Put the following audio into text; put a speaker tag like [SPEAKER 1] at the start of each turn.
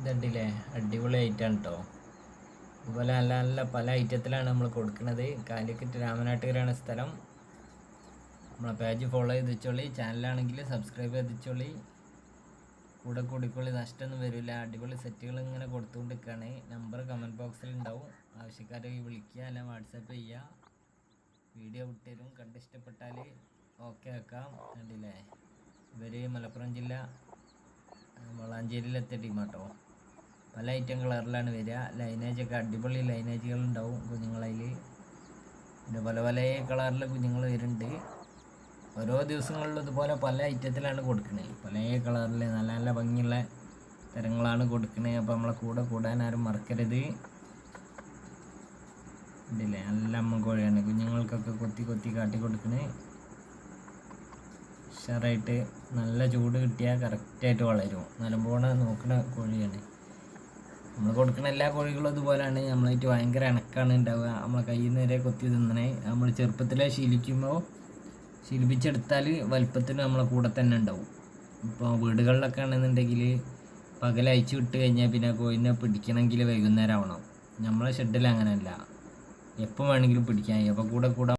[SPEAKER 1] ഇതുണ്ടല്ലേ, അടിപൊളി ഐറ്റമാണ് കേട്ടോ. അതുപോലെ നല്ല നല്ല പല ഐറ്റത്തിലാണ് നമ്മൾ കൊടുക്കുന്നത്. കാലിക്കറ്റ് രാമനാട്ടുകരാണ് സ്ഥലം. നമ്മളെ പേജ് ഫോളോ ചെയ്ത് വെച്ചോളി. ചാനലാണെങ്കിൽ സബ്സ്ക്രൈബ് ചെയ്ത് വെച്ചോളി. കൂടെ കൂടിക്കോളി, നഷ്ടമൊന്നും വരില്ല. അടിപൊളി സെറ്റുകൾ ഇങ്ങനെ കൊടുത്തുകൊണ്ടിരിക്കുകയാണ്. നമ്പർ കമൻറ്റ് ബോക്സിൽ ഉണ്ടാവും. ആവശ്യക്കാരെ വിളിക്കുക, അല്ല വാട്സാപ്പ് ചെയ്യുക. വീഡിയോ വിട്ടുതരും. കണ്ടിഷ്ടപ്പെട്ടാൽ ഓക്കെ ആക്കാം. കണ്ടില്ലേ, ഇവർ മലപ്പുറം ജില്ല വളാഞ്ചേരിയിലെത്തിയ ടീമാട്ടോ. പല ഐറ്റം കളറിലാണ് വരിക. ലൈനേജൊക്കെ അടിപൊളി ലൈനേജുകളുണ്ടാവും കുഞ്ഞുങ്ങളതിൽ. പിന്നെ പല പല കളറിൽ കുഞ്ഞുങ്ങൾ വരുന്നുണ്ട്. ഓരോ ദിവസങ്ങളിലും ഇതുപോലെ പല ഐറ്റത്തിലാണ് കൊടുക്കുന്നത്. പല കളറിൽ നല്ല നല്ല ഭംഗിയുള്ള തരങ്ങളാണ് കൊടുക്കുന്നത്. അപ്പോൾ നമ്മളെ കൂടെ കൂടാൻ ആരും മറക്കരുത്. ഇല്ലേ, നല്ല അമ്മ കോഴിയാണ്. കുഞ്ഞുങ്ങൾക്കൊക്കെ കൊത്തി കൊത്തി കാട്ടി കൊടുക്കുന്നത്. ഉഷാറായിട്ട് നല്ല ചൂട് കിട്ടിയാൽ കറക്റ്റായിട്ട് വളരും. നല്ലപോലെ നോക്കുന്ന കോഴിയാണ്. നമ്മൾ കൊടുക്കുന്ന എല്ലാ കോഴികളും ഇതുപോലെയാണ്. നമ്മളായിട്ട് ഭയങ്കര ഇണക്കാണ് ഉണ്ടാവുക. നമ്മളെ കയ്യിൽ നിന്ന് വരെ കൊത്തി തിന്നണേ. നമ്മൾ ചെറുപ്പത്തിലെ ശീലിപ്പിച്ചെടുത്താൽ വലുപ്പത്തിന് നമ്മളെ കൂടെ തന്നെ ഉണ്ടാവും. ഇപ്പോൾ വീടുകളിലൊക്കെ ആണെന്നുണ്ടെങ്കിൽ പകലയച്ചു വിട്ട് കഴിഞ്ഞാൽ പിന്നെ കോഴിനെ പിടിക്കണമെങ്കിൽ വൈകുന്നേരം ആവണം. നമ്മളെ ഷെഡിൽ അങ്ങനെയല്ല, എപ്പോൾ വേണമെങ്കിലും പിടിക്കാൻ. അപ്പോൾ കൂടെ